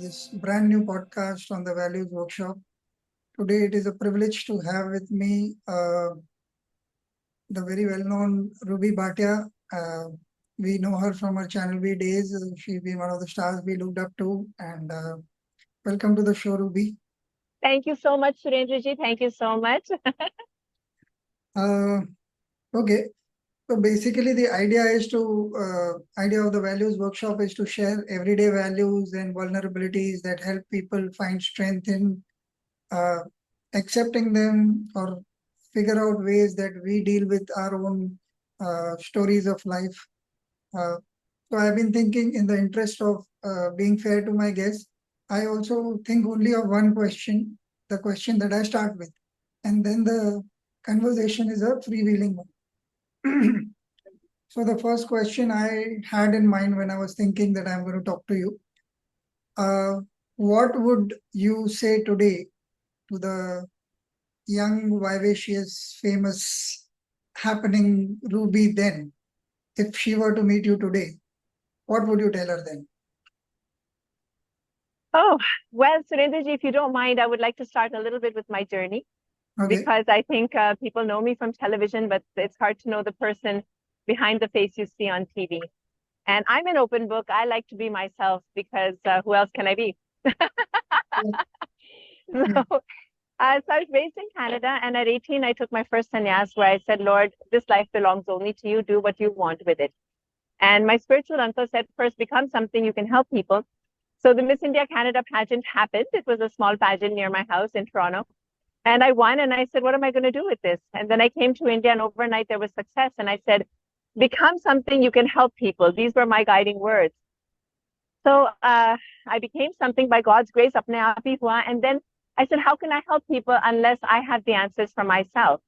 this brand new podcast on the Values Workshop. Today, it is a privilege to have with me the very well known Ruby Bhatia. We know her from her Channel V days. She's been one of the stars we looked up to. And welcome to the show, Ruby. Thank you so much, Surendraji. Thank you so much. Okay. So basically, the idea is idea of the Values Workshop is to share everyday values and vulnerabilities that help people find strength in uh, accepting them or figure out ways that we deal with our own stories of life. So I've been thinking, in the interest of being fair to my guests, I also think only of one question, the question that I start with, and then the conversation is a freewheeling one. So the first question I had in mind when I was thinking that I'm going to talk to you, what would you say today to the young, vivacious, famous, happening Ruby then? If she were to meet you today, what would you tell her then? Oh, well, Surendraji, if you don't mind, I would like to start a little bit with my journey because I think people know me from television, but it's hard to know the person behind the face you see on TV. And I'm an open book. I like to be myself because who else can I be? So, I was raised in Canada, and at 18, I took my first sannyas where I said, Lord, this life belongs only to you. Do what you want with it. And my spiritual uncle said, first, become something you can help people. So the Miss India Canada pageant happened. It was a small pageant near my house in Toronto. And I won, and I said, what am I going to do with this? And then I came to India, and overnight there was success. And I said, become something you can help people. These were my guiding words. So I became something by God's grace, apne aap hi hua. And then I said, how can I help people unless I have the answers for myself?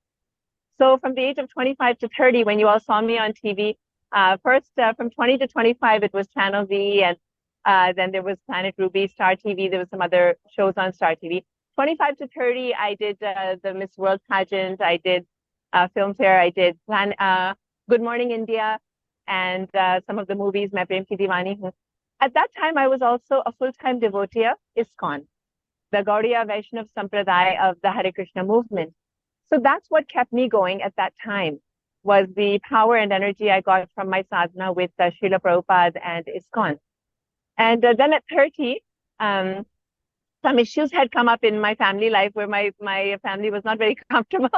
So from the age of 25 to 30, when you all saw me on TV, first from 20 to 25, it was Channel V, and then there was Planet Ruby, Star TV. There was some other shows on Star TV. 25 to 30, I did the Miss World pageant. I did Filmfare. I did Good Morning India, and some of the movies, Main Prem Ki Deewani Hoon. At that time, I was also a full-time devotee of ISKCON, the Gaudiya Vaishnav Sampradaya of the Hare Krishna movement. So that's what kept me going at that time, was the power and energy I got from my sadhana with Srila Prabhupada and ISKCON. And then at 30, some issues had come up in my family life where my family was not very comfortable.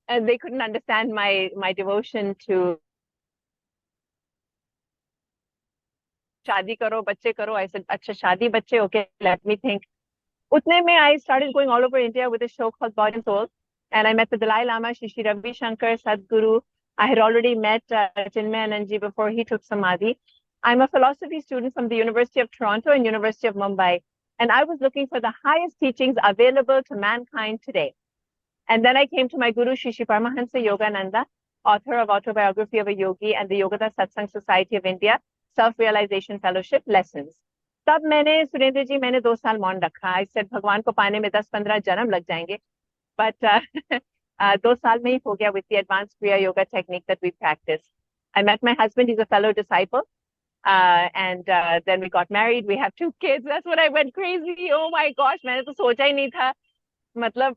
And they couldn't understand my devotion to shadi karo, bacche karo. I said, acha, shadi, bacche, okay, let me think. Utne mein, I started going all over India with a show called Body and Soul. And I met the Dalai Lama, Shri Ravi Shankar, Sadhguru. I had already met Chinmay Anandji before he took Samadhi. I'm a philosophy student from the University of Toronto and University of Mumbai. And I was looking for the highest teachings available to mankind today. And then I came to my guru, Shri Paramahansa Yogananda, author of Autobiography of a Yogi and the Yogata Satsang Society of India, Self-Realization Fellowship Lessons. तब मैंने सुरेंद्र जी मैंने 2 साल मौन रखा. I said भगवान को पाने में 10-15 जन्म लग जाएंगे, but 2 साल में ही हो गया with the advanced Kriya Yoga technique that we practice. I met my husband. He's a fellow disciple, and then we got married. We have 2 kids. That's when I went crazy. Oh my gosh, मैंने तो सोचा ही नहीं था. मतलब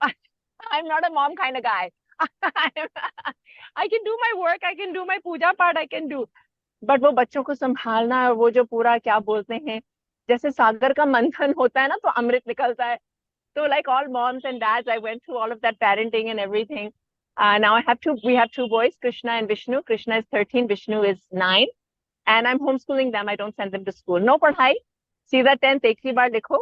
I'm not a mom kind of guy. I can do my work. I can do my puja part. I can do. But वो बच्चों को संभालना और वो जो पूरा क्या बोलते हैं, जैसे सागर का मंथन होता है ना, तो अमृत निकलता है. So like all moms and dads, I went through all of that parenting and everything. Now we have 2 boys, Krishna and Vishnu. Krishna is 13, Vishnu is 9. And I'm homeschooling them. I don't send them to school. No padhai. सीधा 10th एक ही बार लिखो.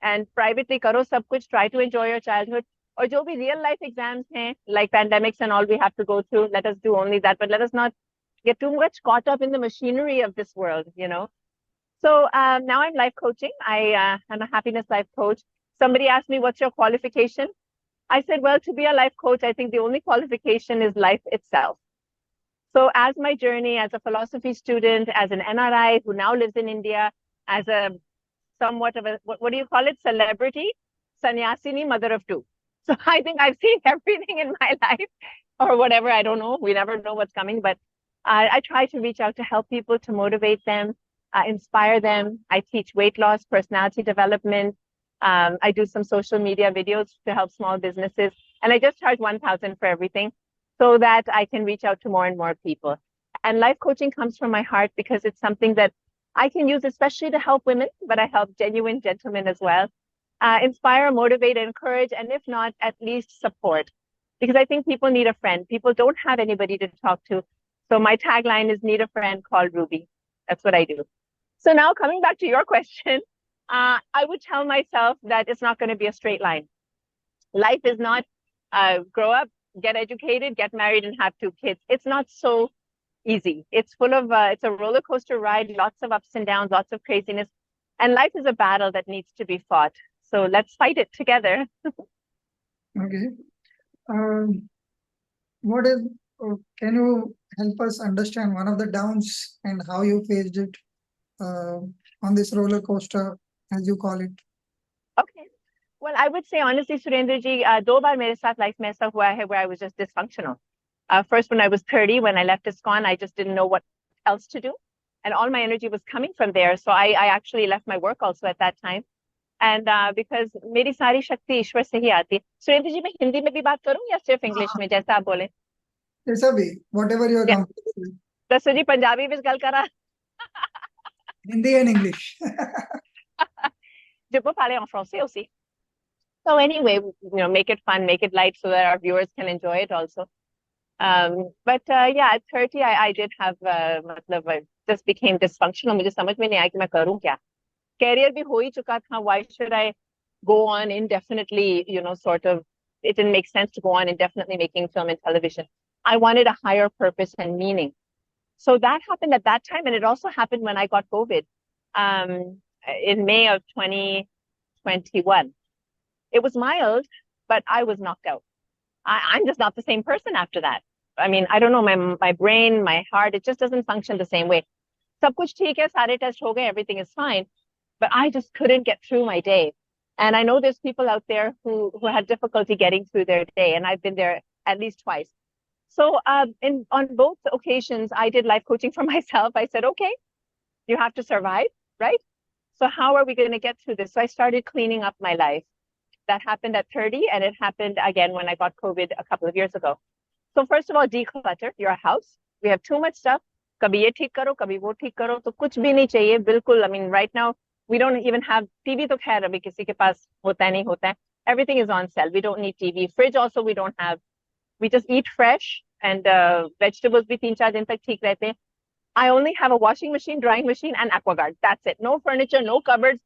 And privately करो सब कुछ. Try to enjoy your childhood. और जो भी real life exams हैं, like pandemics and all we have to go through, let us do only that. But let us not get too much caught up in the machinery of this world, you know. So now I'm life coaching. I'm a happiness life coach. Somebody asked me, what's your qualification? I said, well, to be a life coach, I think the only qualification is life itself. So as my journey as a philosophy student, as an NRI who now lives in India, as a somewhat of a, what do you call it? Celebrity, sannyasini, mother of 2. So I think I've seen everything in my life or whatever. I don't know. We never know what's coming, but I try to reach out to help people, to motivate them, inspire them. I teach weight loss, personality development. I do some social media videos to help small businesses. And I just charge 1,000 for everything so that I can reach out to more and more people. And life coaching comes from my heart because it's something that I can use, especially to help women, but I help genuine gentlemen as well. Inspire, motivate, encourage, and if not, at least support. Because I think people need a friend. People don't have anybody to talk to. So my tagline is need a friend called Ruby. That's what I do. So now coming back to your question, I would tell myself that it's not going to be a straight line. Life is not grow up, get educated, get married, and have 2 kids. It's not so easy. It's full of, it's a roller coaster ride, lots of ups and downs, lots of craziness. And life is a battle that needs to be fought. So let's fight it together. Okay. What is, can you help us understand one of the downs and how you faced it on this roller coaster, as you call it? Okay. Well, I would say honestly, Surendra ji, 2 बार मेरे साथ life में ऐसा हुआ है where I was just dysfunctional. First, when I was 30, when I left ISKCON, I just didn't know what else to do. And all my energy was coming from there. So I actually left my work also at that time. And because मेरी सारी शक्ति ईश्वर से ही आती है. सुरेंद्र जी, मैं हिंदी में भी बात करूं या सिर्फ इंग्लिश में, जैसा आप बोले? जैसा भी, whatever you are Yeah. comfortable with. दसो जी पंजाबी में गल करा. Hindi and English. Je peux parler en français aussi. So anyway, make it fun, make it light so that our viewers can enjoy it also. But yeah, at 30, I did have, I just became dysfunctional. मुझे समझ में नहीं आया कि मैं करूं क्या. Career भी हो ही चुका था. Why should I go on indefinitely, sort of, it didn't make sense to go on indefinitely making film and television. I wanted a higher purpose and meaning. So that happened at that time. And it also happened when I got COVID in May of 2021. It was mild, but I was knocked out. I'm just not the same person after that. I mean, I don't know, my brain, my heart, it just doesn't function the same way. Sab kuch theek hai, sare test ho gaye, everything is fine. But I just couldn't get through my day. And I know there's people out there who had difficulty getting through their day. And I've been there at least twice. So on both occasions, I did life coaching for myself. I said, okay, you have to survive, right? So how are we going to get through this? So I started cleaning up my life. That happened at 30, and it happened again when I got COVID a couple of years ago. So first of all, declutter your house. We have too much stuff. Kabhi ye theek karo, kabhi wo theek karo. So kuch bhi nahi chahiye, bilkul. I mean, right now, we don't even have TV to khair abhi kisi ke paas hota nahi hota hai. Everything is on sale. We don't need TV. Fridge also we don't have. We just eat fresh, and vegetables bhi 3-4 din tak theek rehte hain. I only have a washing machine, drying machine, and aquaguard. That's it. No furniture, no cupboards.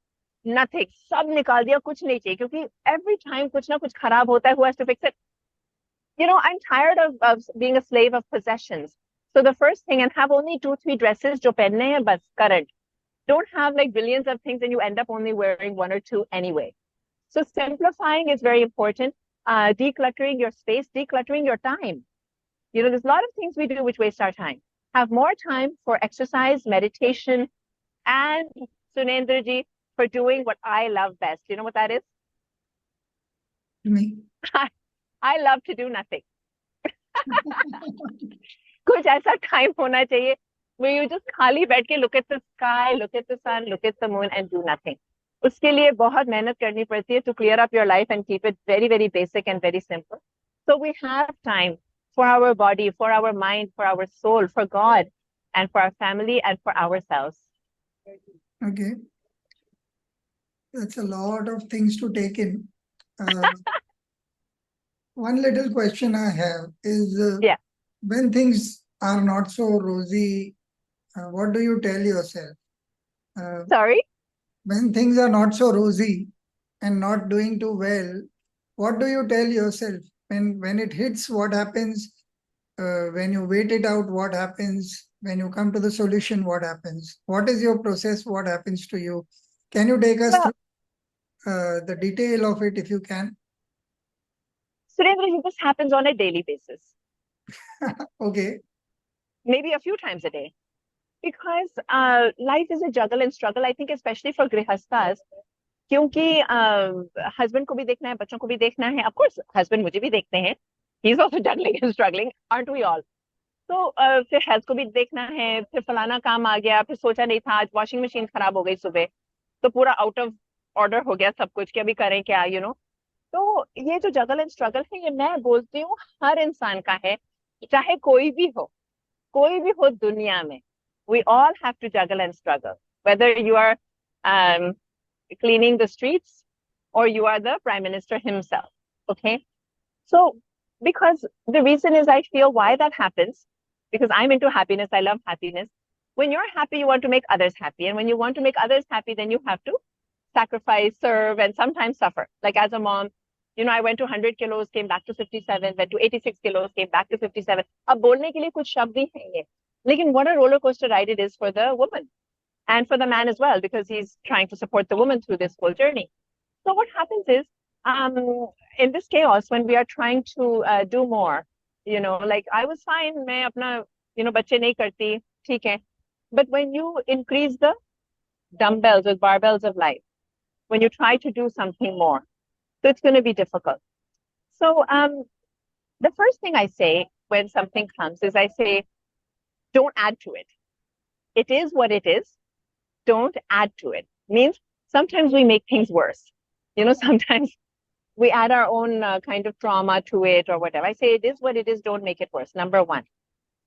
Nothing. सब निकाल दिया, कुछ नहीं चाहिए क्योंकि every time कुछ ना कुछ खराब होता है. Who has to fix it? I'm tired of being a slave of possessions. So the first thing, and have only 2-3 dresses जो पहनने हैं बस, current. Don't have like billions of things and you end up only wearing 1 or 2 anyway. So simplifying is very important. Decluttering your space, decluttering your time. There's a lot of things we do which waste our time. Have more time for exercise, meditation, and Sunendra ji, for doing what I love best. You know what that is? Me. I love to do nothing. कुछ ऐसा time होना चाहिए where you just खाली बैठ के look at the sky, look at the sun, look at the moon and do nothing. उसके लिए बहुत मेहनत करनी पड़ती है to clear up your life and keep it very, very basic and very simple. So we have time for our body, for our mind, for our soul, for God, and for our family and for ourselves. Okay. That's a lot of things to take in. One little question I have is, Yeah. when things are not so rosy, what do you tell yourself? Sorry? When things are not so rosy and not doing too well, what do you tell yourself? When it hits, what happens? When you wait it out, what happens? When you come to the solution, what happens? What is your process? What happens to you? Can you take us Well, through the detail of it if you can? Surendra, this happens on a daily basis. Okay. Maybe a few times a day. Because life is a juggle and struggle, I think, especially for grihastas. क्योंकि husband को भी देखना है, बच्चों को भी देखना है. Of course, husband मुझे भी देखते हैं. He's also juggling and struggling, aren't we all? तो फिर हेल्थ को भी देखना है, फिर फलाना काम आ गया, फिर सोचा नहीं था, आज वॉशिंग मशीन खराब हो गई सुबह, तो पूरा आउट ऑफ ऑर्डर हो गया सब कुछ कि अभी करें क्या, तो ये जो जगल एंड स्ट्रगल है, ये मैं बोलती हूँ हर इंसान का है, चाहे कोई भी हो दुनिया में. We all have to juggle and struggle, whether you are um, cleaning the streets or you are the prime minister himself. Okay. So, because the reason is I feel why that happens, because I'm into happiness, I love happiness. When you're happy, you want to make others happy. And when you want to make others happy, then you have to sacrifice, serve, and sometimes suffer. Like as a mom, I went to 100 kilos, came back to 57, went to 86 kilos, came back to 57. अब बोलने के लिए कुछ शब्द ही हैं ये. लेकिन what a roller coaster ride it is for the woman and for the man as well, because he's trying to support the woman through this whole journey. So what happens is, in this chaos, when we are trying to do more, like I was fine, मैं अपना, बच्चे नहीं करती, ठीक है. But when you increase the dumbbells with barbells of life, when you try to do something more, so it's going to be difficult. So the first thing I say when something comes is I say, don't add to it. It is what it is. Don't add to it. Means sometimes we make things worse. Sometimes we add our own kind of trauma to it or whatever. I say it is what it is. Don't make it worse. Number one.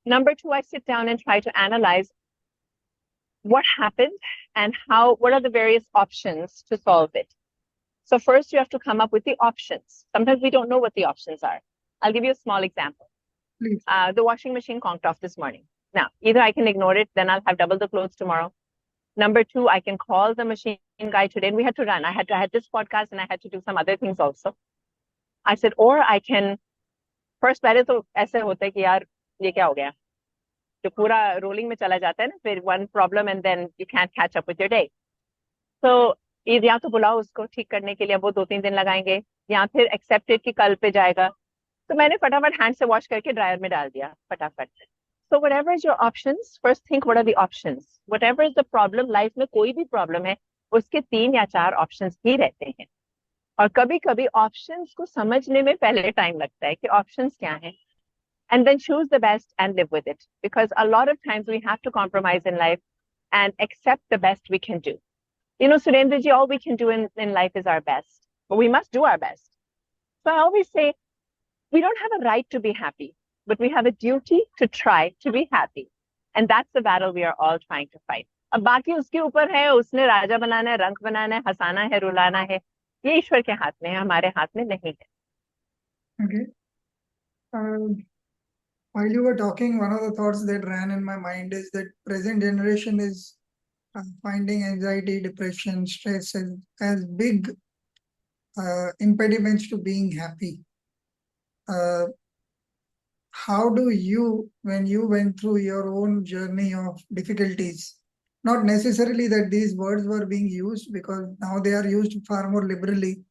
Number two, I sit down and try to analyze what happened and what are the various options to solve it. So first you have to come up with the options. Sometimes we don't know what the options are. I'll give you a small example. Please. The washing machine conked off this morning. Now, either I can ignore it, then I'll have double the clothes tomorrow. Number two, I can call the machine guy today, and we had to run. I had this podcast and I had to do some other things also. I said, or I can first, पहले तो ऐसे होता है कि यार ये क्या हो गया, जो पूरा रोलिंग में चला जाता है ना, फिर one problem and then you can't catch up with your day. So या तो बुलाओ उसको ठीक करने के लिए, वो 2-3 दिन लगाएंगे, या फिर एक्सेप्टेड कि कल पे जाएगा. तो मैंने फटाफट हैंड से वॉश करके ड्रायर में डाल दिया फटाफट. So whatever is your options, first think what are the options. Whatever is the problem, life में कोई भी problem है, उसके 3 या 4 options ही रहते हैं. और कभी कभी options को समझने में पहले टाइम लगता है कि options क्या हैं. And then choose the best and live with it. Because a lot of times we have to compromise in life and accept the best we can do. Surendra ji, all we can do in life is our best. But we must do our best. So I always say, we don't have a right to be happy, but we have a duty to try to be happy. And that's the battle we are all trying to fight. अब बाकी उसके ऊपर है, उसने राजा बनाना है, रंग बनाना है, हंसाना है, रुलाना है, ये ईश्वर के हाथ में है, हमारे हाथ में नहीं है. Okay. While you were talking, one of the thoughts that ran in my mind is that present generation is finding anxiety, depression, stress as big impediments to being happy. How do you, when you went through your own journey of difficulties, not necessarily that these words were being used, because now they are used far more liberally,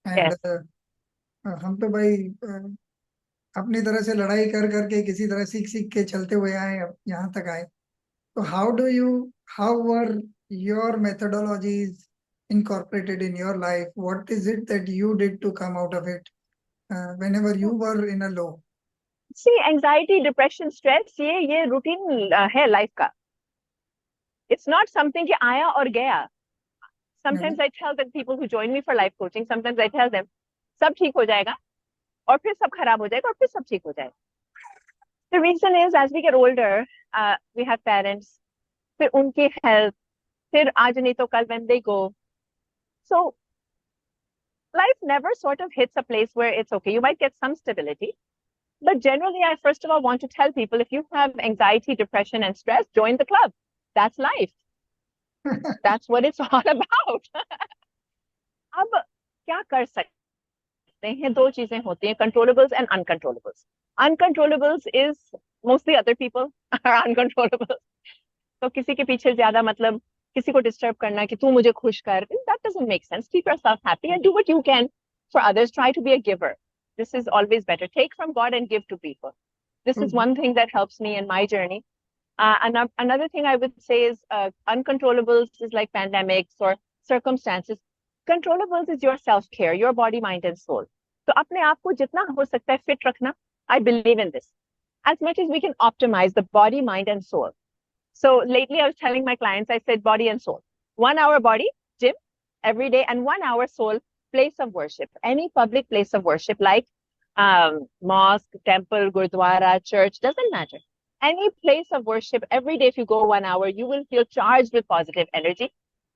and Yes. हम तो भाई अपनी तरह से लड़ाई कर करके किसी तरह सीख सीख के चलते हुए आए, अब यहाँ तक आए. So how were your methodologies incorporated in your life? What is it that you did to come out of it whenever you were in a low? See, anxiety, depression, stress, ये routine है life का. It's not something कि आया और गया. Sometimes I tell the people who join me for life coaching, sometimes I tell them, सब ठीक हो जाएगा, और फिर सब खराब हो जाएगा, और फिर सब ठीक हो जाएगा. The reason is, as we get older, we have parents, फिर उनकी health, फिर आज नहीं तो कल when they go. So life never sort of hits a place where it's okay. You might get some stability. But generally, I first of all want to tell people, if you have anxiety, depression, and stress, join the club. That's life. That's what it's all about. अब क्या कर सकते हैं? 2 चीजें होती हैं, controllables and uncontrollables. Uncontrollables is mostly other people are uncontrollable. तो किसी के पीछे ज्यादा मतलब किसी को डिस्टर्ब करना कि तू मुझे खुश कर, that doesn't make sense. Keep yourself happy and do what you can for others. Try to be a giver. This is always better. Take from God and give to people. This is one thing that helps me in my journey. Another thing I would say is uncontrollables is like pandemics or circumstances. Controllables is your self-care, your body, mind and soul. तो अपने आप को जितना हो सकता है fit रखना. I believe in this. as much as we can optimize the body, mind, and soul. So lately, I was telling my clients, I said body and soul. 1 hour body, gym, every day, and 1 hour soul, place of worship. Any public place of worship, like mosque, temple, gurdwara, church, doesn't matter. Any place of worship, every day if you go 1 hour, you will feel charged with positive energy.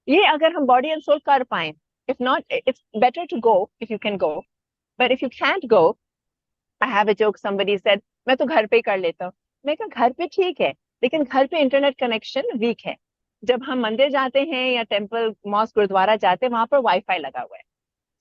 ये अगर हम body and soul कर पाएं, if not, it's better to go if you can go. But if you can't go, I have a joke. Somebody said, मैं तो घर पे ही कर लेता हूँ. मैं कहा घर पे ठीक है, लेकिन घर पे इंटरनेट कनेक्शन वीक है. जब हम मंदिर जाते हैं या टेम्पल, मॉस्क, गुरुद्वारा जाते हैं, वहां पर वाईफाई लगा हुआ है.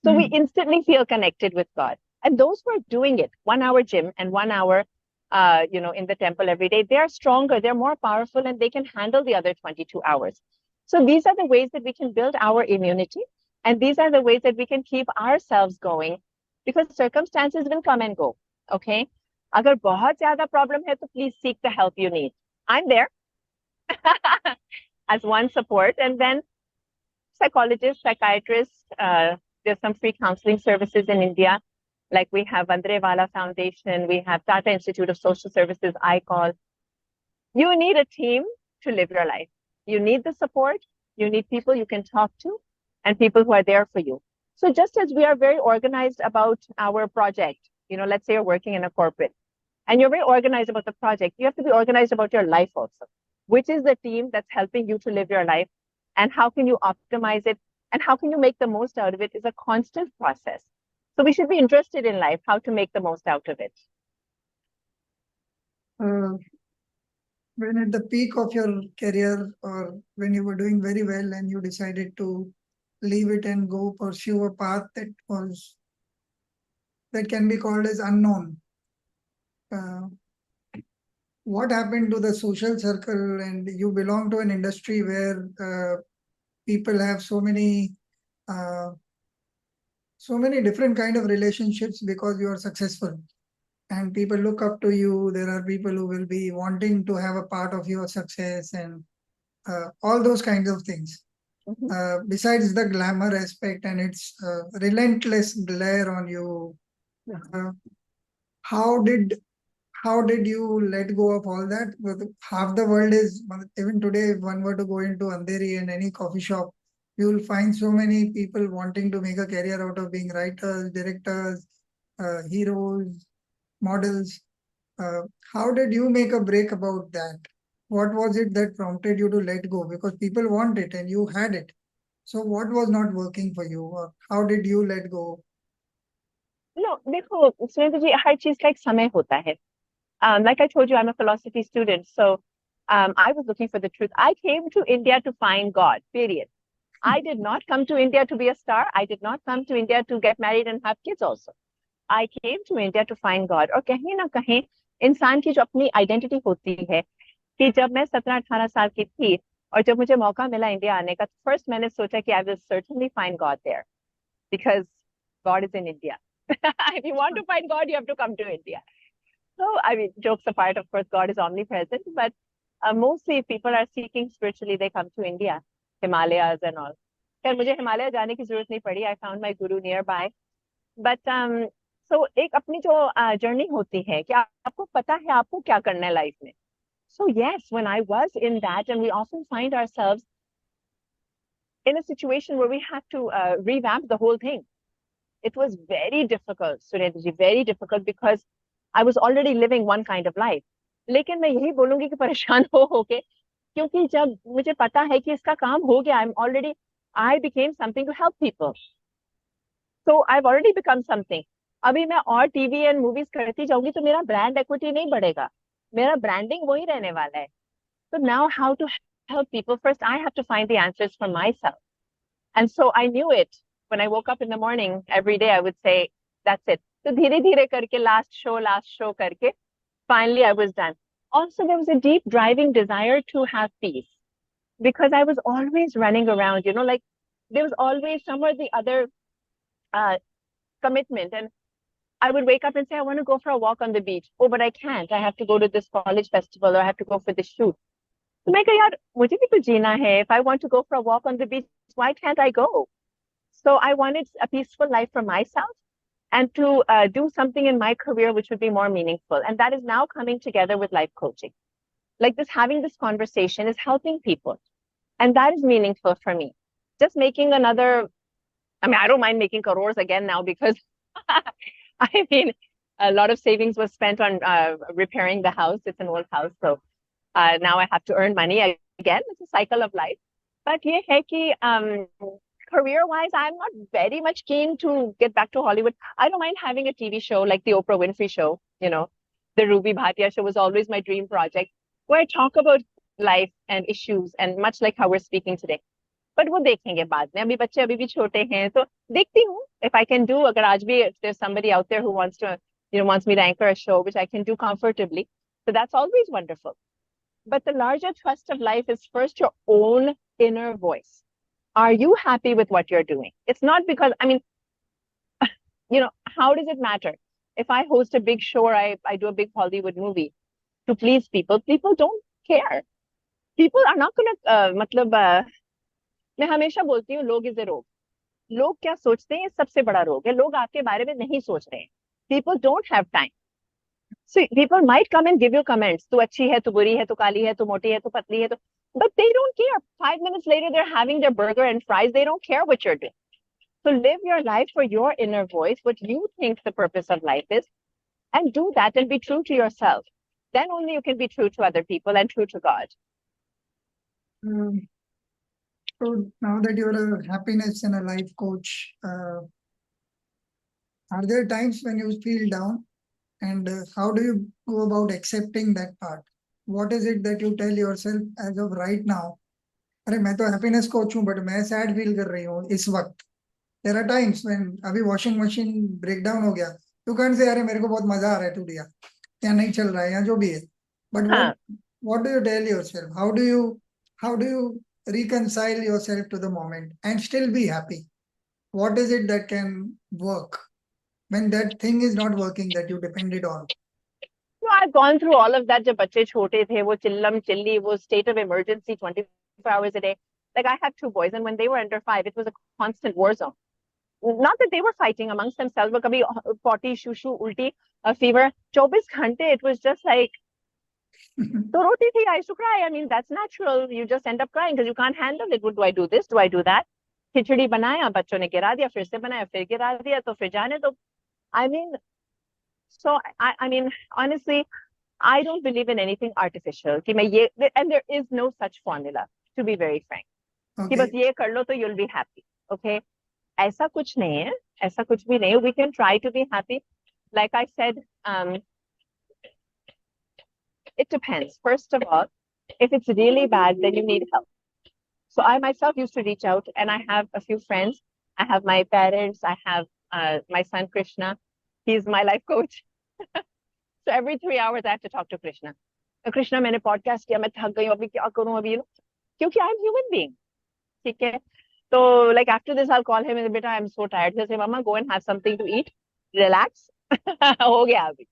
So we instantly feel connected with God. And those who are doing it, 1 hour gym and 1 hour, in the temple every day, they are stronger, they're more powerful, and they can handle the other 22 hours. So these are the ways that we can build our immunity. And these are the ways that we can keep ourselves going, because circumstances will come and go. Okay? अगर बहुत ज़्यादा problem है, तो please seek the help you need. I'm there as one support. And then psychologists, psychiatrists, there's some free counseling services in India. Like we have Vandrewala Foundation, we have Tata Institute of Social Services, ICOL. You need a team to live your life. You need the support, you need people you can talk to, and people who are there for you. So just as we are very organized about our project, let's say you're working in a corporate, and you're very organized about the project, you have to be organized about your life also. Which is the team that's helping you to live your life, and how can you optimize it, and how can you make the most out of it is a constant process. So we should be interested in life, how to make the most out of it. When at the peak of your career, or when you were doing very well and you decided to leave it and go pursue a path that can be called as unknown, what happened to the social circle? And you belong to an industry where people have so many different kind of relationships because you are successful, and people look up to you. There are people who will be wanting to have a part of your success, and all those kinds of things. Besides the glamour aspect and its relentless glare on you, how did you let go of all that? Half the world is, even today, if one were to go into Andheri and any coffee shop, you will find so many people wanting to make a career out of being writers, directors, heroes, models. How did you make a break about that? What was it that prompted you to let go? Because people want it and you had it. So what was not working for you, or how did you let go? No, देखो, सुनीता जी, हर चीज का एक समय होता है. Like I told you, I'm a philosophy student, so I was looking for the truth. I came to India to find God, period. I did not come to India to be a star. I did not come to India to get married and have kids also. I came to India to find God. और कहीं ना कहीं इंसान की जो अपनी identity होती है, कि जब मैं 17-18 साल की थी और जब मुझे मौका मिला इंडिया आने का, फर्स्ट मैंने सोचा कि I will certainly find God there, because God is in India. If you want to find God, you have to come to India. So, I mean, jokes apart, of course, God is omnipresent, but mostly if people are seeking spiritually, they come to India, Himalayas and all. खैर मुझे हिमालय जाने की जरूरत नहीं पड़ी. I found my guru nearby. But so एक अपनी जो जर्नी होती है कि आपको पता है आपको क्या करना है लाइफ में. So yes, when I was in that, and we often find ourselves in a situation where we have to revamp the whole thing. It was very difficult, Surendra ji, very difficult, because I was already living one kind of life. लेकिन मैं यही बोलूंगी कि परेशान हो के, क्योंकि जब मुझे पता है कि इसका काम हो गया, I became something to help people. So I've already become something. अभी मैं और टीवी एंड मूवीज करती जाऊंगी तो मेरा ब्रांड एक्विटी नहीं बढ़ेगा, मेरा ब्रांडिंग वही रहने वाला है. So now how to help people? First, I have to find the answers for myself. And so I knew it. When I woke up in the morning, every day I would say, that's it. So धीरे धीरे करके last show करके, finally I was done. Also, there was a deep driving desire to have peace, because I was always running around, like there was always some or the other commitment. And I would wake up and say, I want to go for a walk on the beach. Oh, but I can't. I have to go to this college festival, or I have to go for this shoot. So मैं कहा यार मुझे भी तो जीना है. If I want to go for a walk on the beach, why can't I go? So I wanted a peaceful life for myself. and to do something in my career which would be more meaningful. And that is now coming together with life coaching. Like this, having this conversation is helping people. And that is meaningful for me. Just making another, I mean, I don't mind making crores again now because I mean, a lot of savings was spent on repairing the house. It's an old house. So now I have to earn money again. It's a cycle of life. But ye hai ki, career-wise, I'm not very much keen to get back to Hollywood. I don't mind having a TV show like the Oprah Winfrey Show. The Ruby Bhatia Show was always my dream project, where I talk about life and issues, and much like how we're speaking today. But वो देखेंगे बाद में. अभी बच्चे अभी भी छोटे हैं, तो देखती हूँ if I can do. अगर आज भी if there's somebody out there who wants me to anchor a show, which I can do comfortably, so that's always wonderful. But the larger thrust of life is first your own inner voice. Are you happy with what you're doing? It's not because, I mean, how does it matter? If I host a big show or I do a big Hollywood movie to please people don't care. People are not gonna, मैं हमेशा बोलती हूँ, लोग is a रोग. लोग क्या सोचते हैं, सबसे बड़ा रोग है. लोग आपके बारे में नहीं सोच रहे हैं. People don't have time. So people might come and give you comments. तू अच्छी है, तू बुरी है, तू काली है, तू मोटी है, तू पतली है, but they don't care. 5 minutes later, they're having their burger and fries. They don't care what you're doing. So live your life for your inner voice, what you think the purpose of life is, and do that and be true to yourself. Then only you can be true to other people and true to God. So now that you're a happiness and a life coach, are there times when you feel down? And how do you go about accepting that part? What is it that you tell yourself as of right now? अरे मैं तो happiness coach हूँ, but मैं sad feel कर रही हूँ इस वक्त. देयर आर टाइम्स व्हेन अभी वॉशिंग मशीन ब्रेक डाउन हो गया, यू कैंट से अरे मेरे को बहुत मजा आ रहा है टुडे, या नहीं चल रहा है, या जो भी है. But what do you tell yourself? How do you reconcile yourself to the moment and still be happy? What is it that can work when that thing is not working that you depended on? No, I've gone through all of that. जब बच्चे छोटे थे, वो चिल्लम chilli, वो state of emergency 24 hours a day. Like I have 2 boys, and when they were under 5, it was a constant war zone. Not that they were fighting amongst themselves, but कभी potty, shushu, ulti, fever, 24 घंटे. It was just like, तो रोती थी. I used to cry. I mean, that's natural. You just end up crying because you can't handle it. Do I do this? Do I do that? खिचड़ी बनाया, बच्चों ने गिरा दिया, फिर से बनाया, फिर गिरा दिया, तो फिर जाने दो. I mean, so I mean, honestly, I don't believe in anything artificial. कि मैं ये, and there is no such formula, to be very frank. कि बस ये कर लो तो you'll be happy. Okay? ऐसा कुछ नहीं है. ऐसा कुछ भी नहीं है. We can try to be happy. Like I said, it depends. First of all, if it's really bad, then you need help. So I myself used to reach out, and I have a few friends. I have my parents. I have my son Krishna. He's my life coach. So every 3 hours I have to talk to Krishna. Krishna, मैंने podcast किया, मैं थक गई हूँ, अभी क्या करूँ अभी, क्योंकि I'm human being. ठीक है? So like after this, I'll call him and say, beta, I'm so tired. He'll say, Mama, go and have something to eat. Relax. हो गया अभी.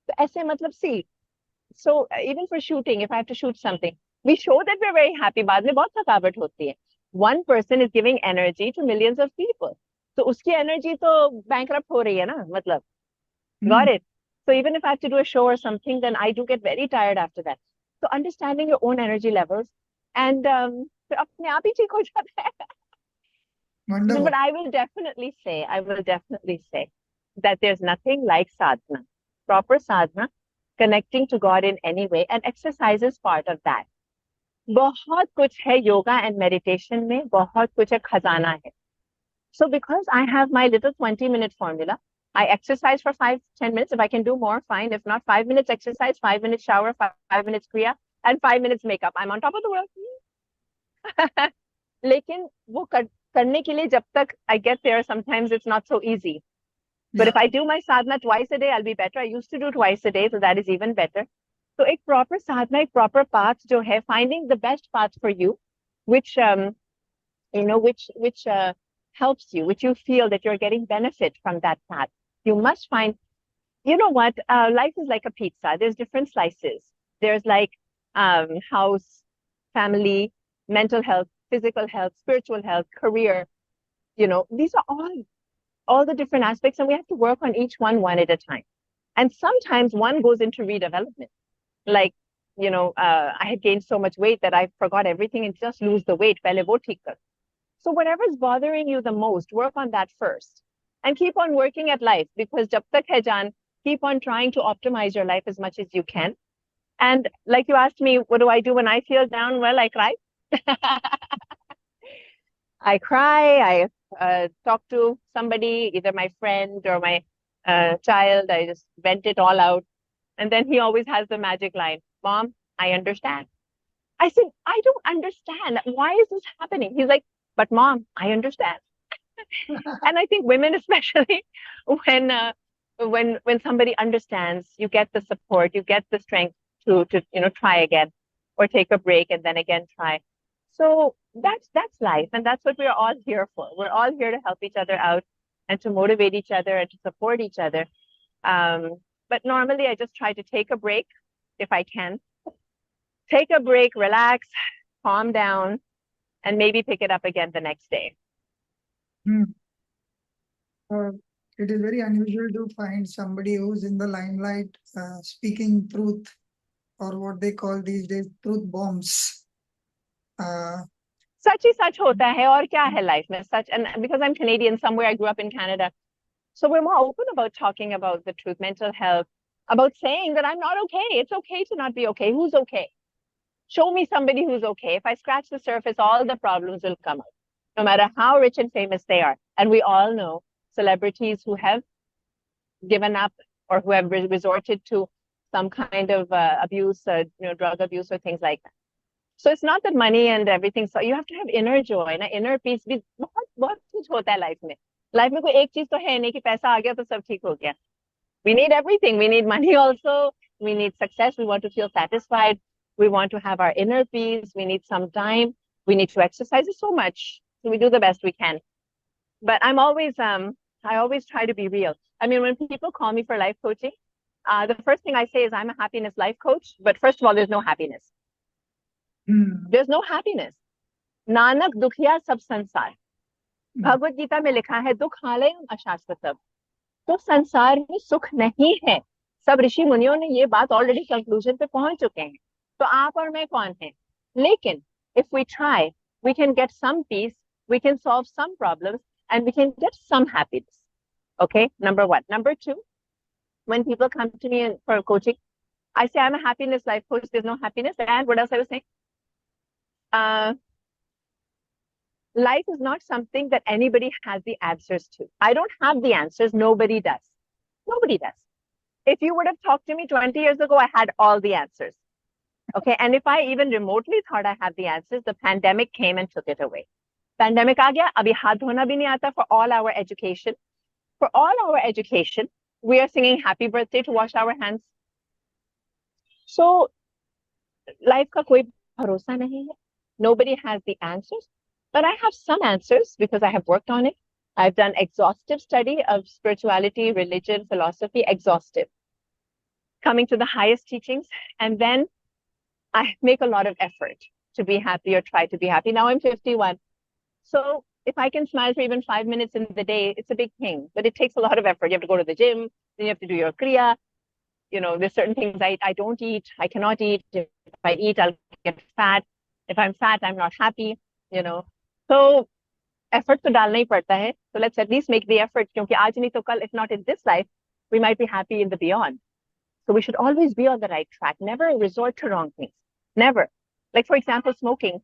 तो ऐसे मतलब see. So even for shooting, if I have to shoot something, we show that we're very happy. बाद में बहुत थकावट होती है. One person is giving energy to millions of people. So उसकी energy तो bankrupt हो रही है ना, मतलब. Got it? So even if I have to do a show or something, then I do get very tired after that. So understanding your own energy levels, and फिर अपने आप ही ठीक हो जाता है. Wonderful. But I will definitely say that there's nothing like sadhana, proper sadhana, connecting to God in any way, and exercise is part of that. बहुत कुछ है yoga and meditation में, बहुत कुछ है खजाना है. So because I have my little 20-minute formula, I exercise for 5-10 minutes. If I can do more, fine. If not, 5 minutes exercise, 5 minutes shower, 5 minutes kriya, and 5 minutes makeup. I'm on top of the world. लेकिन वो करने के लिए जब तक I get there, sometimes it's not so easy. But if I do my sadhana twice a day, I'll be better. I used to do twice a day, so that is even better. So एक proper sadhana, एक proper path जो है, finding the best path for you, which helps you, which you feel that you're getting benefit from that path. You must find, you know what, life is like a pizza. There's different slices. There's like house, family, mental health, physical health, spiritual health, career. These are all all the different aspects, and we have to work on each one at a time. And sometimes one goes into redevelopment. Like, I had gained so much weight that I forgot everything and just lose the weight. Pehle wo theek kar. So whatever's bothering you the most, work on that first. And keep on working at life, because jab tak hai jaan, keep on trying to optimize your life as much as you can. And like you asked me, what do I do when I feel down? Well, I cry. I cry, I talk to somebody, either my friend or my child. I just vent it all out. And then he always has the magic line, Mom, I understand. I said, I don't understand. Why is this happening? He's like, but Mom, I understand. And I think women, especially when when somebody understands, you get the support, you get the strength to try again or take a break and then again try. So that's life, and that's what we're all here for. We're all here to help each other out and to motivate each other and to support each other. But normally I just try to take a break if I can. Take a break, relax, calm down, and maybe pick it up again the next day. It is very unusual to find somebody who's in the limelight speaking truth, or what they call these days truth bombs. सच ही सच होता है, और क्या है life में सच. And because I'm Canadian, somewhere I grew up in Canada, so we're more open about talking about the truth, mental health, about saying that I'm not okay. It's okay to not be okay. Who's okay? Show me somebody who's okay. If I scratch the surface, all the problems will come out, no matter how rich and famous they are. And we all know celebrities who have given up or who have resorted to some kind of abuse, drug abuse or things like that. So it's not that money and everything. So you have to have inner joy, ना inner peace भी बहुत बहुत कुछ होता है life में. Life में कोई एक चीज तो है नहीं कि पैसा आ गया तो सब ठीक हो गया. We need everything. We need money also. We need success. We want to feel satisfied. We want to have our inner peace. We need some time. We need to exercise it so much. So we do the best we can. But I always try to be real. I mean, when people call me for life coaching, the first thing I say is I'm a happiness life coach. But first of all, there's no happiness. There's no happiness. Nanak दुखिया सब संसार. भगवत गीता में लिखा है दुख आलयम अशाश्वतम. तो संसार में सुख नहीं है. सब ऋषि मुनियों ने ये बात ऑलरेडी कंक्लूजन पे पहुंच चुके हैं. तो आप और मैं कौन हैं? लेकिन if we try, we can get some peace, we can solve some problems, and we can get some happiness. Okay, number one. Number two, when people come to me for coaching, I say I'm a happiness life coach. There's no happiness. And what else I was saying? Life is not something that anybody has the answers to. I don't have the answers. Nobody does. Nobody does. If you would have talked to me 20 years ago, I had all the answers. Okay. And if I even remotely thought I had the answers, the pandemic came and took it away. Pandemic aa gaya, abhi haath dhona bhi nahi aata for all our education. For all our education, we are singing happy birthday to wash our hands. So life ka koi bharosa nahi hai. Nobody has the answers, but I have some answers because I have worked on it. I've done exhaustive study of spirituality, religion, philosophy, exhaustive, coming to the highest teachings. And then I make a lot of effort to be happy or try to be happy. Now I'm 51. So if I can smile for even 5 minutes in the day, it's a big thing, but it takes a lot of effort. You have to go to the gym, then you have to do your kriya. There's certain things I don't eat. I cannot eat. If I eat, I'll get fat. If I'm fat, I'm not happy, So effort to डालना ही पड़ता है. So let's at least make the effort. क्योंकि आज नहीं तो कल, if not in this life, we might be happy in the beyond. So we should always be on the right track. Never resort to wrong things. Never. Like, for example, smoking.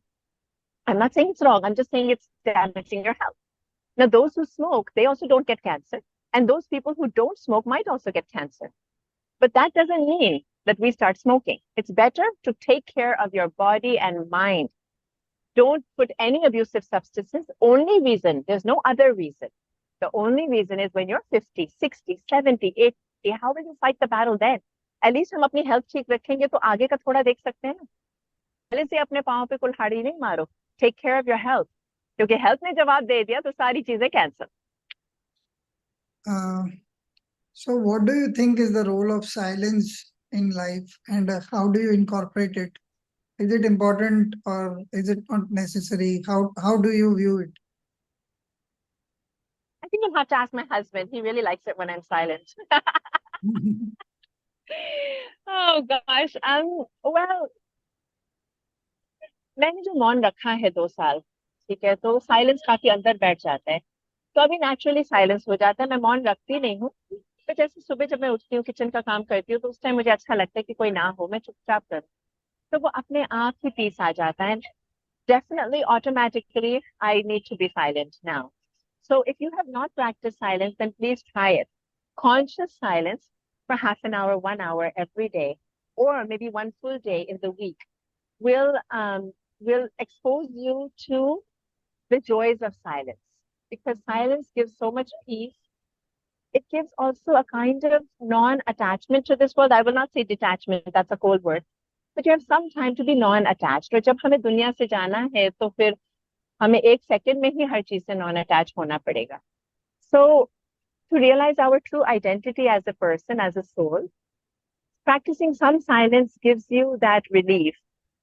I'm not saying it's wrong. I'm just saying it's damaging your health. Now, those who smoke, they also don't get cancer. And those people who don't smoke might also get cancer. But that doesn't mean that we start smoking. It's better to take care of your body and mind. Don't put any abusive substances. Only reason, there's no other reason. The only reason is when you're 50, 60, 70, 80, how will you fight the battle then? At least हम अपनी health ठीक रखेंगे तो आगे का थोड़ा देख सकते हैं ना. पहले से अपने पाँव पे कुल्हाड़ी नहीं मारो. Take care of your health. क्योंकि health ने जवाब दे दिया तो सारी चीजें cancel. So what do you think is the role of silence in life, and how do you incorporate it? Is it important or is it not necessary? How do you view it? I think you'll have to ask my husband. He really likes it when I'm silent. Oh gosh. Well, मैंने जो मौन रखा है 2 साल, ठीक है, तो silence काफी अंदर बैठ जाता है, तो अभी नेचुरली साइलेंस हो जाता है, मैं मौन रखती नहीं हूँ। तो जैसे सुबह जब मैं उठती हूँ, किचन का काम करती हूँ, तो उस टाइम मुझे अच्छा लगता है कि कोई ना हो, मैं चुपचाप करूँ, तो वो अपने आप ही पीस आ जाता है। Definitely, automatically, I need to be silent now. So if you have not practiced silence, then please try it. Conscious silence for half an hour, 1 hour every day, or maybe one full day in the week will expose you to the joys of silence, because silence gives so much peace. It gives also a kind of non-attachment to this world. I will not say detachment, that's a cold word, but you have some time to be non-attached. और जब हमें दुनिया से जाना है तो फिर हमें 1 सेकंड में ही हर चीज से non-attached होना पड़ेगा. So to realize our true identity as a person, as a soul, practicing some silence gives you that relief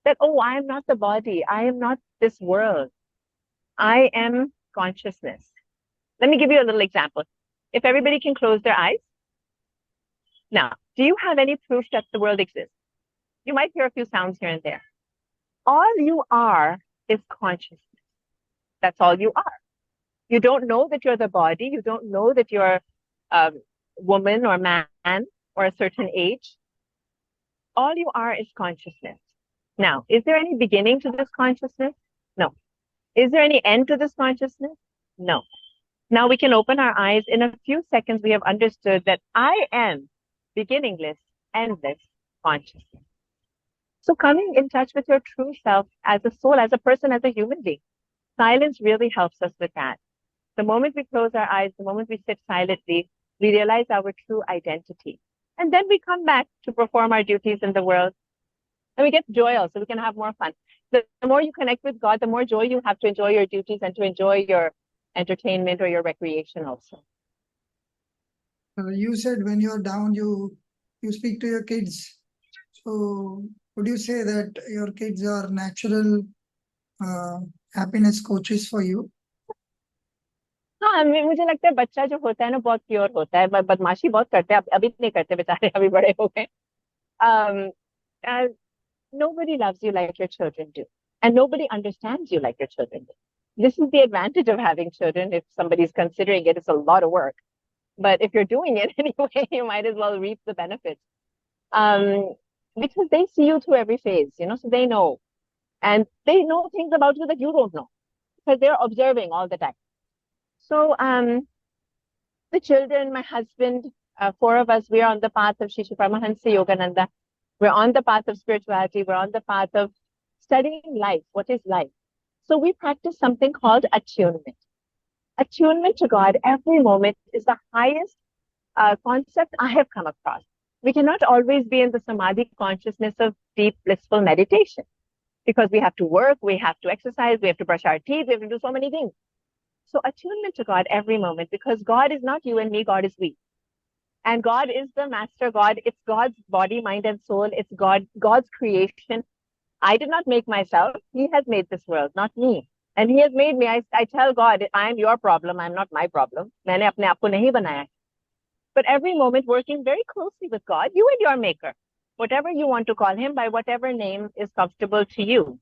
that, oh, I am not the body, I am not this world, I am consciousness. Let me give you a little example. If everybody can close their eyes. Now, do you have any proof that the world exists? You might hear a few sounds here and there. All you are is consciousness. That's all you are. You don't know that you're the body. You don't know that you're a woman or man or a certain age. All you are is consciousness. Now, is there any beginning to this consciousness? No. Is there any end to this consciousness? No. Now we can open our eyes. In a few seconds, we have understood that I am beginningless, endless consciousness. So coming in touch with your true self as a soul, as a person, as a human being, silence really helps us with that. The moment we close our eyes, the moment we sit silently, we realize our true identity. And then we come back to perform our duties in the world. And we get joy also, we can have more fun. The more you connect with God, the more joy you have to enjoy your duties and to enjoy your entertainment or your recreation also. You said when you're down, you speak to your kids. So would you say that your kids are natural happiness coaches for you? हाँ, मुझे लगता है बच्चा जो होता है ना बहुत प्योर होता है, बदमाशी बहुत करते हैं, अभी नहीं करते बेचारे, अभी बड़े हो गए. Nobody loves you like your children do, and nobody understands you like your children do. This is the advantage of having children. If somebody's considering it, it's a lot of work, but if you're doing it anyway, you might as well reap the benefits. Because they see you through every phase, so they know, and they know things about you that you don't know, because they're observing all the time. So, the children, my husband, 4 of us, we are on the path of Sri Paramahansa Yogananda. We're on the path of spirituality. We're on the path of studying life. What is life? So we practice something called attunement. Attunement to God every moment is the highest concept I have come across. We cannot always be in the samadhi consciousness of deep, blissful meditation, because we have to work, we have to exercise, we have to brush our teeth, we have to do so many things. So attunement to God every moment, because God is not you and me, God is we. And God is the master God. It's God's body, mind, and soul. It's God's creation. I did not make myself. He has made this world, not me. And He has made me. I tell God, I am your problem. I'm not my problem. मैंने अपने आप को नहीं बनाया. But every moment working very closely with God, you and your maker, whatever you want to call Him, by whatever name is comfortable to you.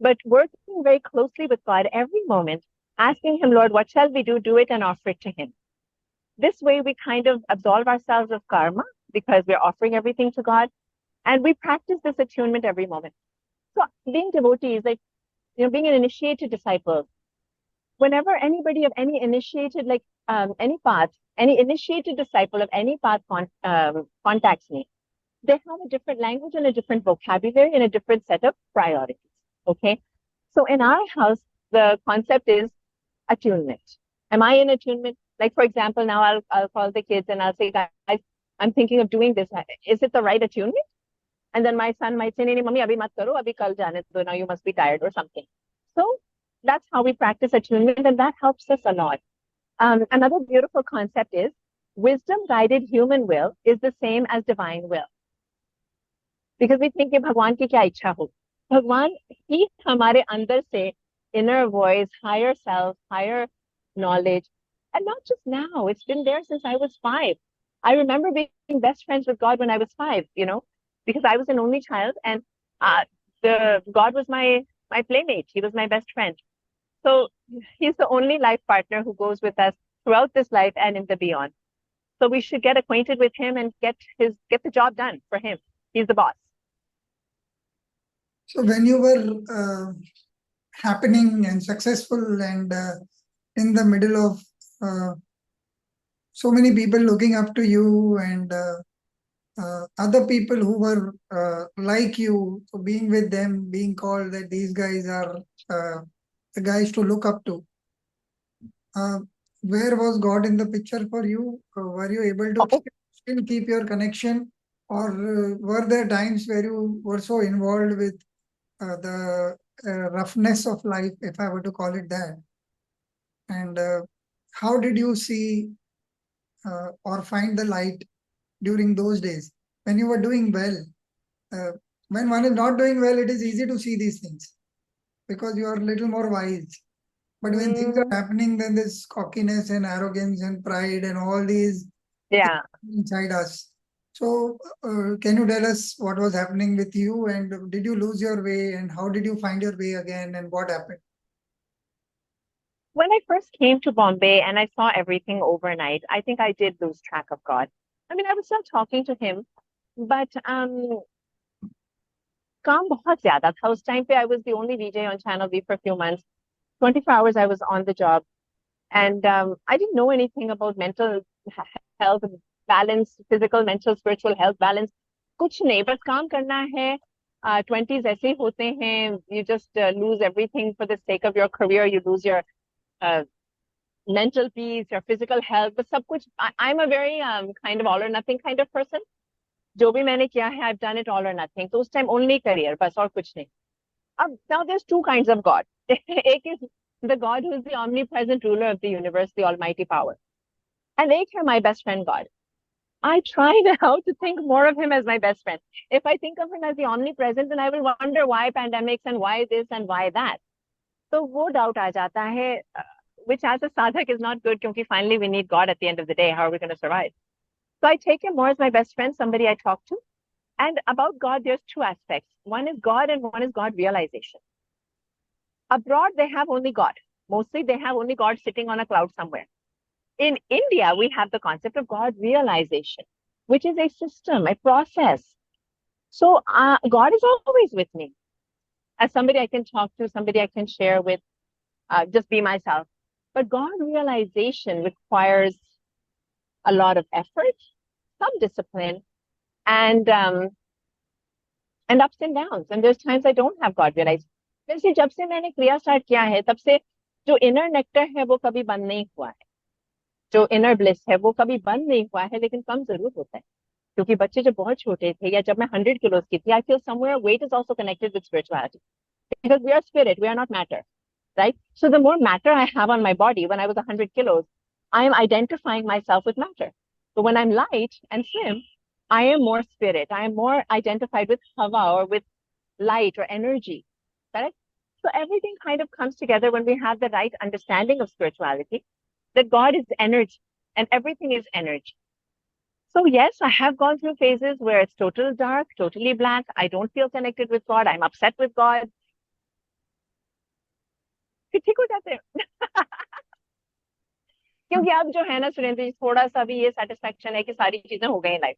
But working very closely with God every moment, asking Him, Lord, what shall we do? Do it and offer it to Him. This way we kind of absolve ourselves of karma, because we're offering everything to God, and we practice this attunement every moment. So being devotee is like, being an initiated disciple. Whenever anybody of any initiated, like any path, any initiated disciple of any path contacts me, they have a different language and a different vocabulary and a different set of priorities. Okay. So in our house, the concept is attunement. Am I in attunement? Like, for example, now I'll call the kids and I'll say, guys, I'm thinking of doing this. Is it the right attunement? And then my son might say, "Nee, mummy, abhi mat karo, abhi kal jane do, now you must be tired," or something. So that's how we practice attunement, and that helps us a lot. Another beautiful concept is wisdom-guided human will is the same as divine will. Because we think कि भगवान की क्या इच्छा हो. भगवान ही हमारे अंदर से inner voice, higher self, higher knowledge, And not just now, it's been there since I was 5. I remember being best friends with God when I was 5, because I was an only child, and uh, the God was my playmate. He was my best friend. So he's the only life partner who goes with us throughout this life and in the beyond. So we should get acquainted with him and get the job done for him. He's the boss. So when you were happening and successful and in the middle of so many people looking up to you and other people who were like you, so being with them, being called that these guys are the guys to look up to. Uh, where was God in the picture for you? Were you able to Oh, still keep your connection, or were there times where you were so involved with the roughness of life, if I were to call it that? And how did you see or find the light during those days when you were doing well? Uh, when one is not doing well, it is easy to see these things because you are a little more wise. But when things are mm, happening, then this cockiness and arrogance and pride and all these yeah. inside us. So, can you tell us what was happening with you, and did you lose your way, and how did you find your way again, and what happened? When I first came to Bombay and I saw everything overnight, I think I did lose track of God. I mean, I was still talking to him, but काम बहुत ज्यादा था उस time पे. I was the only VJ on Channel V for a few months. 24 hours I was on the job, and I didn't know anything about mental health balance, physical, mental, spiritual health balance. कुछ नहीं, बस काम करना है. 20s ऐसे ही होते हैं. You just lose everything for the sake of your career. You lose your uh, mental peace, your physical health, but सब कुछ. I'm a very kind of all or nothing kind of person. जो भी मैंने किया है, I've done it all or nothing. तो उस time only career, बस और कुछ नहीं. अब now there's two kinds of God. एक is the God who is the omnipresent ruler of the universe, the almighty power. And एक है my best friend God. I try now to think more of him as my best friend. If I think of him as the omnipresent, then I will wonder why pandemics and why this and why that. So वो doubt आ जाता है, which as a sadhak is not good, because finally we need God at the end of the day. How are we going to survive? So I take him more as my best friend, somebody I talk to. And about God, there's two aspects. One is God and one is God realization. Abroad, they have only God. Mostly they have only God sitting on a cloud somewhere. In India, we have the concept of God realization, which is a system, a process. So God is always with me as somebody I can talk to, somebody I can share with, just be myself. But God realization requires a lot of effort, some discipline, and ups and downs. And there's times I don't have God realized. वैसे जब से मैंने क्रिया start किया है, तब से जो इनर नेक्टर है वो कभी बंद नहीं हुआ है. जो इनर ब्लिस है वो कभी बंद नहीं हुआ है, लेकिन कम जरूर होता है. क्योंकि बच्चे जब बहुत छोटे थे या जब मैं 100 kilos की थी, I feel somewhere weight is also connected with spirituality. Because we are spirit, we are not matter, right? So the more matter I have on my body, when I was 100 kilos, I am identifying myself with matter. So when I'm light and slim, I am more spirit. I am more identified with hava or with light or energy, correct? So everything kind of comes together when we have the right understanding of spirituality, that God is energy and everything is energy. So yes, I have gone through phases where it's total dark, totally black. I don't feel connected with God. I'm upset with God. फिर ठीक हो जाते हैं. क्योंकि अब जो है ना सुरेंद्र जी, थोड़ा सा भी ये सेटिस्फेक्शन है कि सारी चीजें हो गई लाइफ.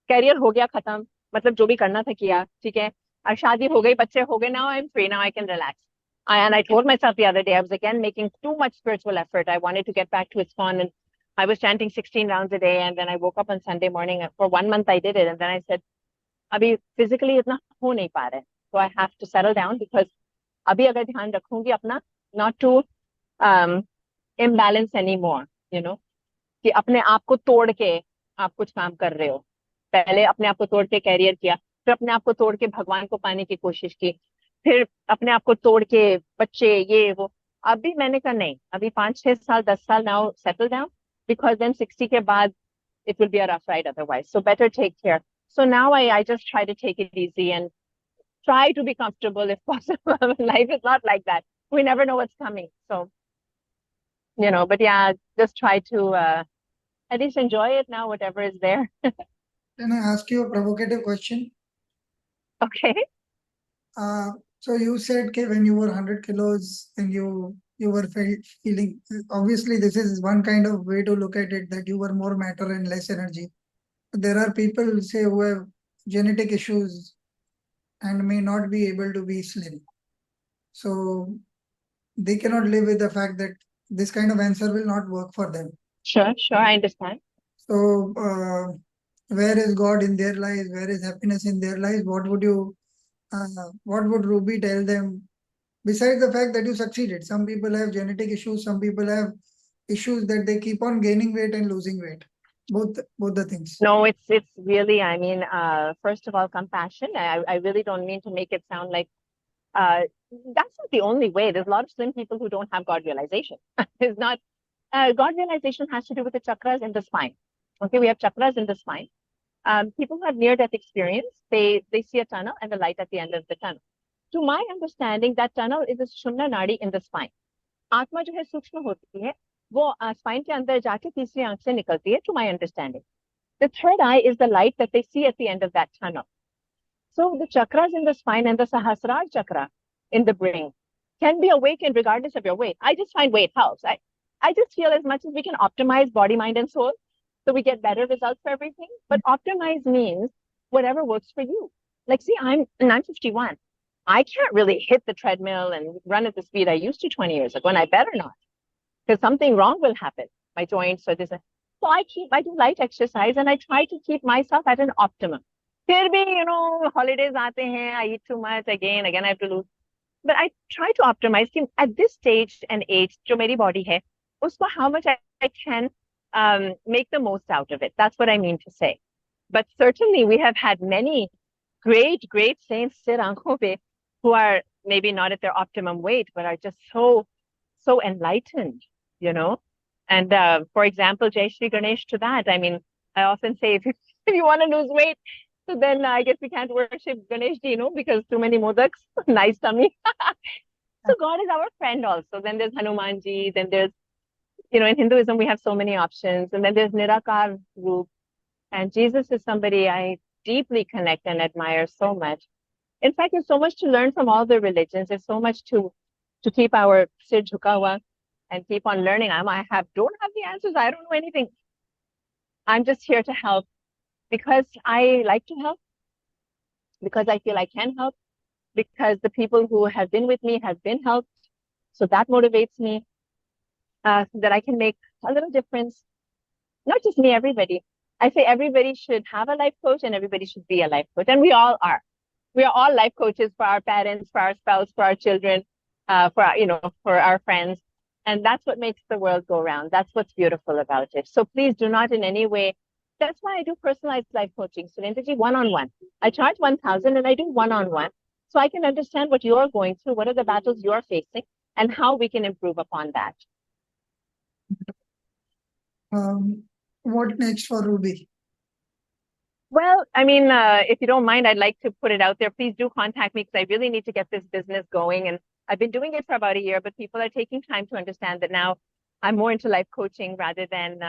कैरियर हो गया खत्म, मतलब जो भी करना था किया, ठीक है. और शादी हो गई, बच्चे हो गए. Now I am free, now I can relax. And I told myself the other day, I was again making too much spiritual effort. I wanted to get back to ISKCON, and I was chanting 16 rounds a day. And then I woke up on Sunday morning. For 1 month, I did it. And then I said, अभी physically इतना हो नहीं पा रहा है. So I have to settle down, because अभी अगर ध्यान रखूंगी अपना, not to imbalance anymore, you know, कि अपने आप को तोड़ के आप कुछ काम कर रहे हो. पहले अपने आप को तोड़ के कैरियर किया, फिर अपने आप को तोड़ के भगवान को पाने की कोशिश की, फिर अपने आप को तोड़ के बच्चे ये वो. अभी मैंने कहा नहीं, अभी 5 6 साल 10 साल, now settle down, because then 60 के बाद it will be a rough ride otherwise. So better take care. So now I just try to take it easy and try to be comfortable if possible. Life is not like that. We never know what's coming. So But yeah, just try to at least enjoy it now, whatever is there. Can I ask you a provocative question? Okay. So you said that when you were 100 kilos and you were feeling, obviously this is one kind of way to look at it, that you were more matter and less energy. There are people, say, who have genetic issues and may not be able to be slim. So they cannot live with the fact that this kind of answer will not work for them. Sure, I understand. So where is God in their lives? Where is happiness in their lives? What would Ruby tell them? Besides the fact that you succeeded, some people have genetic issues, some people have issues that they keep on gaining weight and losing weight. Both the things. No, it's really, I mean, first of all, compassion. I really don't mean to make it sound like uh, that's not the only way. There's a lot of slim people who don't have God realization. It's not God realization has to do with the chakras in the spine. Okay, we have chakras in the spine. People who have near-death experience, they see a tunnel and the light at the end of the tunnel. To my understanding, that tunnel is a Shumna Nadi in the spine. आत्मा जो है सूक्ष्म होती है वो spine के अंदर जाके तीसरी आंख से निकलती है, to my understanding. The third eye is the light that they see at the end of that tunnel. So the chakras in the spine and the Sahasrara chakra in the brain can be awakened regardless of your weight. I just find weight helps. I just feel as much as we can optimize body, mind, and soul so we get better results for everything. But optimize means whatever works for you. Like, see, I'm 51. I can't really hit the treadmill and run at the speed I used to 20 years ago, and I better not, because something wrong will happen. My joints or this. So I do light exercise and I try to keep myself at an optimum. फिर भी, holidays आते हैं, I eat too much, again I have to lose. But I try to optimize at this stage and age, जो मेरी body है, उसको how much I can make the most out of it. That's what I mean to say. But certainly we have had many great saints sit aankhon pe who are maybe not at their optimum weight, but are just so enlightened, And for example, Jai Shri Ganesh to that. I mean, I often say if you want to lose weight, so then I guess we can't worship Ganesh ji, because too many modaks, nice tummy. So God is our friend also. Then there's Hanuman ji, then there's, in Hinduism, we have so many options. And then there's Nirakar Roop. And Jesus is somebody I deeply connect and admire so much. In fact, there's so much to learn from all the religions. There's so much to keep our sir jhuka hua and keep on learning. Don't have the answers. I don't know anything. I'm just here to help because I like to help, because I feel I can help, because the people who have been with me have been helped. So that motivates me, so that I can make a little difference. Not just me, everybody. I say everybody should have a life coach and everybody should be a life coach. And we all are. We are all life coaches for our parents, for our spouse, for our children, for our friends. And that's what makes the world go round. That's what's beautiful about it. So please do not in any way. That's why I do personalized life coaching. Surendra ji, one-on-one. I charge 1,000 and I do one-on-one. So I can understand what you're going through, what are the battles you're facing, and how we can improve upon that. What next for Ruby? Well, I mean, if you don't mind, I'd like to put it out there. Please do contact me because I really need to get this business going. And I've been doing it for about a year, but people are taking time to understand that now I'm more into life coaching rather than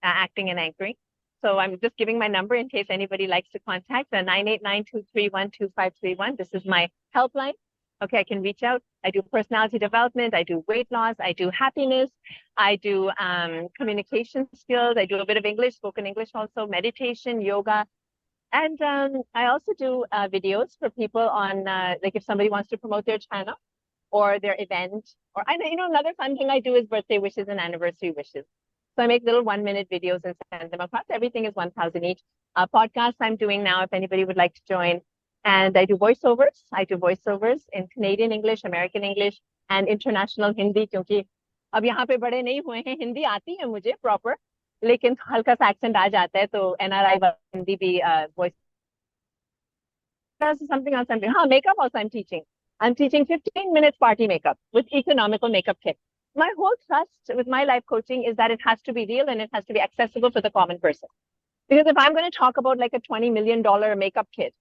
acting and anchoring. So I'm just giving my number in case anybody likes to contact, 989-231-2531. This is my helpline. Okay, I can reach out. I do personality development. I do weight loss. I do happiness. I do communication skills. I do a bit of English, spoken English also, meditation, yoga. And I also do videos for people on, like if somebody wants to promote their channel or their event. Or another fun thing I do is birthday wishes and anniversary wishes. So I make little 1-minute videos and send them across. Everything is 1,000 each. Podcasts I'm doing now, if anybody would like to join. And I do voiceovers. I do voiceovers in Canadian English, American English, and international Hindi. क्योंकि अब यहाँ पे बड़े नहीं हुए हैं, हिंदी आती है मुझे proper, लेकिन हल्का सा accent आ जाता है, तो NRI हिंदी भी voice. Something else I'm doing. Makeup also I'm teaching. I'm teaching 15 minutes party makeup with economical makeup kit. My whole trust with my life coaching is that it has to be real and it has to be accessible for the common person. Because if I'm going to talk about like a $20 million makeup kit,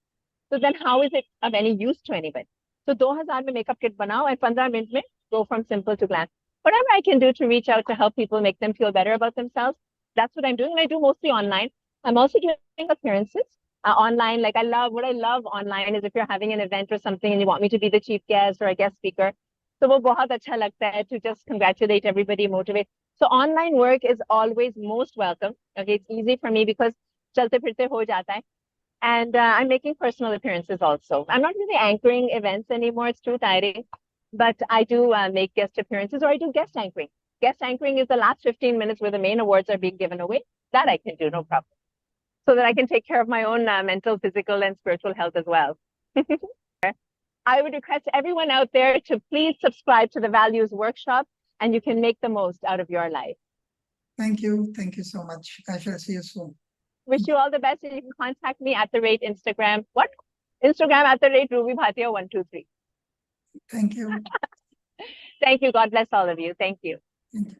so then how is it of any use to anybody? So 2000 में makeup kit बनाओ and 15 minutes में go from simple to glam. whatever I can do to reach out to help people make them feel better about themselves, that's what I'm doing. And I do mostly online. I'm also doing appearances online. Like what I love online is if you're having an event or something and you want me to be the chief guest or a guest speaker. So वो बहुत अच्छा लगता है to just congratulate everybody, motivate. So online work is always most welcome. Okay, it's easy for me because चलते फिरते हो जाता है. And I'm making personal appearances also. I'm not really anchoring events anymore. It's too tiring. But I do make guest appearances or I do guest anchoring. Guest anchoring is the last 15 minutes where the main awards are being given away. That I can do, no problem. So that I can take care of my own mental, physical, and spiritual health as well. I would request everyone out there to please subscribe to the Values Workshop and you can make the most out of your life. Thank you. Thank you so much. I shall see you soon. Wish you all the best and you can contact me at the rate Instagram. What? Instagram at the rate Ruby Bhatia 123. Thank you. Thank you. God bless all of you. Thank you. Thank you.